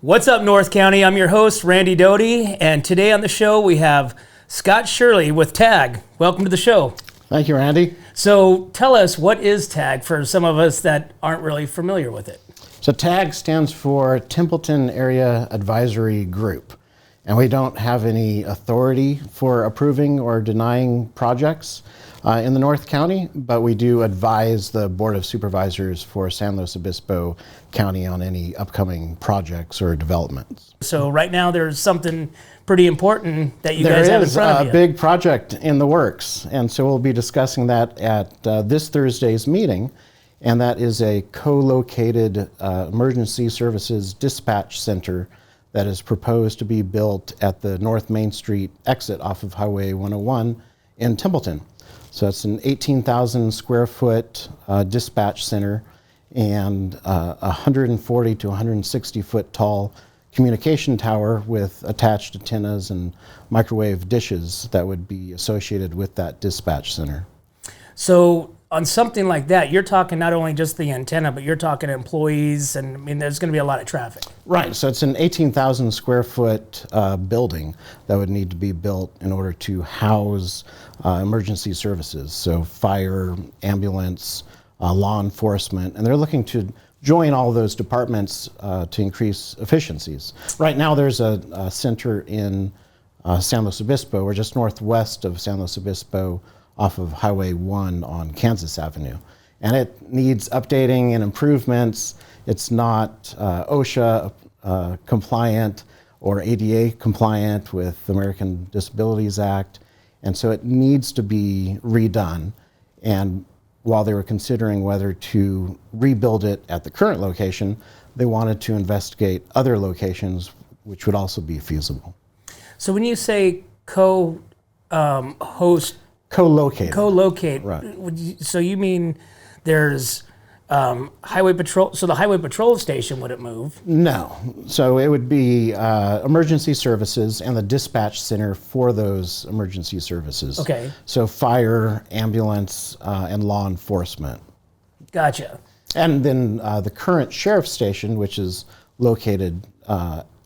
What's up, North County? I'm your host, Randy Doty, and today on the show we have Scott Shirley with TAAG. Welcome to the show. Thank you, Randy. So tell us, what is TAAG for some of us that aren't really familiar with it? So TAAG stands for Templeton Area Advisory Group, and we don't have any authority for approving or denying projects in the North County, but we do advise the Board of Supervisors for San Luis Obispo County on any upcoming projects or developments. So right now there's something pretty important that you guys have in front of you. There is a big project in the works, and so we'll be discussing that at this Thursday's meeting, and that is a co-located emergency services dispatch center that is proposed to be built at the North Main Street exit off of Highway 101 in Templeton. So it's an 18,000 square foot dispatch center and 140 to 160 foot tall communication tower with attached antennas and microwave dishes that would be associated with that dispatch center. So on something like that, you're talking not only just the antenna, but you're talking employees, and I mean, there's going to be a lot of traffic. Right, so it's an 18,000 square foot building that would need to be built in order to house emergency services, so fire, ambulance, law enforcement, and they're looking to join all of those departments to increase efficiencies. Right now there's a center in San Luis Obispo, or just northwest of San Luis Obispo, off of Highway 1 on Kansas Avenue. And it needs updating and improvements. It's not OSHA compliant or ADA compliant with the American Disabilities Act. And so it needs to be redone. And while they were considering whether to rebuild it at the current location, they wanted to investigate other locations which would also be feasible. So when you say co-host, Co-locate. Right. So you mean there's highway patrol, so the highway patrol station wouldn't move? No. So it would be emergency services and the dispatch center for those emergency services. Okay. So fire, ambulance, and law enforcement. Gotcha. And then the current sheriff's station, which is located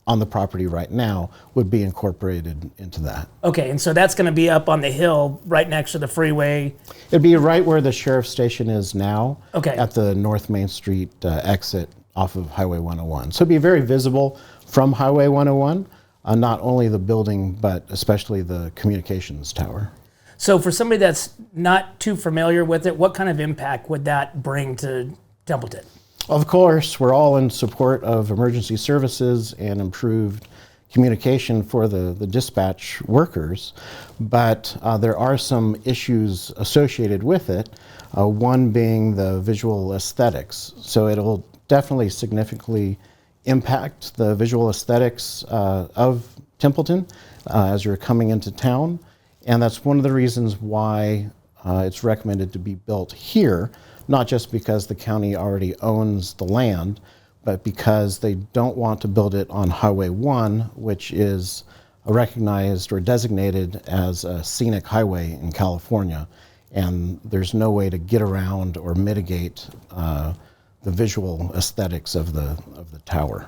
on the property right now, would be incorporated into that. Okay, and so that's going to be up on the hill right next to the freeway? It'd be right where the sheriff's station is now, okay, at the North Main Street exit off of Highway 101. So it'd be very visible from Highway 101, not only the building, but especially the communications tower. So for somebody that's not too familiar with it, what kind of impact would that bring to Templeton? Of course, we're all in support of emergency services and improved communication for the dispatch workers, but there are some issues associated with it, one being the visual aesthetics. So it'll definitely significantly impact the visual aesthetics of Templeton as you're coming into town, and that's one of the reasons why it's recommended to be built here. Not just because the county already owns the land, but because they don't want to build it on Highway 1, which is recognized or designated as a scenic highway in California. And there's no way to get around or mitigate the visual aesthetics of the tower.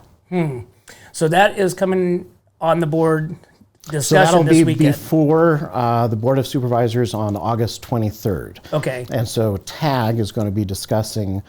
So that is coming on the board discussion so that'll this be weekend. Before the Board of Supervisors on August 23rd. Okay. And so TAAG is going to be discussing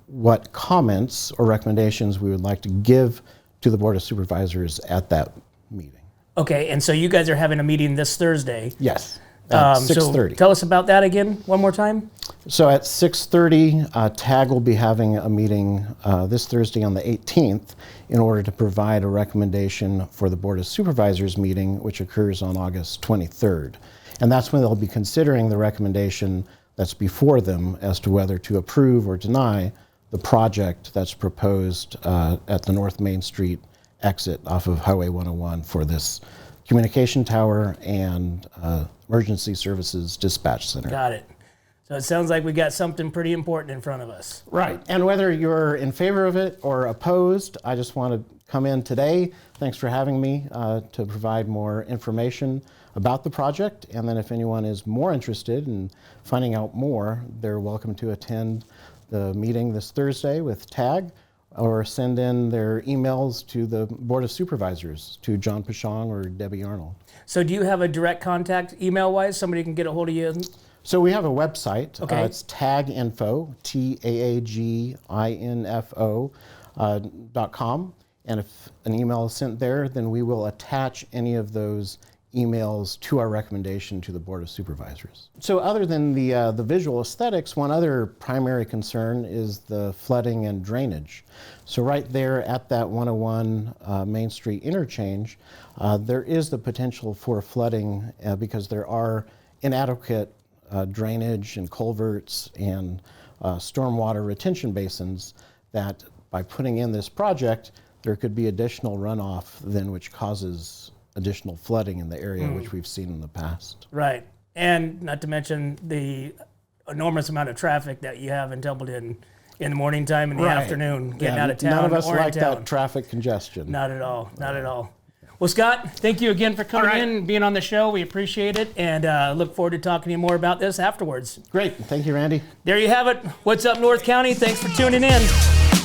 what comments or recommendations we would like to give to the Board of Supervisors at that meeting. Okay, and so you guys are having a meeting this Thursday. Yes, at 6:30. So tell us about that again one more time. So at 6:30, TAAG will be having a meeting this Thursday on the 18th in order to provide a recommendation for the Board of Supervisors meeting, which occurs on August 23rd. And that's when they'll be considering the recommendation that's before them as to whether to approve or deny the project that's proposed at the North Main Street exit off of Highway 101 for this communication tower and emergency services dispatch center. Got it. So it sounds like we got something pretty important in front of us. Right, and whether you're in favor of it or opposed, I just want to come in today. Thanks for having me to provide more information about the project. And then if anyone is more interested in finding out more, they're welcome to attend the meeting this Thursday with TAAG, or send in their emails to the Board of Supervisors, to John Pashong or Debbie Arnold. So do you have a direct contact email-wise? Somebody can get a hold of you? So we have a website. Okay. It's TAAGinfo, TAAGINFO .com. And if an email is sent there, then we will attach any of those emails to our recommendation to the Board of Supervisors. So other than the visual aesthetics, one other primary concern is the flooding and drainage. So right there at that 101 Main Street interchange, there is the potential for flooding because there are inadequate drainage and culverts and stormwater retention basins that by putting in this project, there could be additional runoff then which causes additional flooding in the area, which we've seen in the past. Right. And not to mention the enormous amount of traffic that you have in Templeton in the morning time and the afternoon, getting out of town. None of us or like in town. that traffic congestion. Not at all. Not at all. Well, Scott, thank you again for coming in and being on the show. We appreciate it, and look forward to talking to you more about this afterwards. Great. Thank you, Randy. There you have it. What's up, North County? Thanks for tuning in.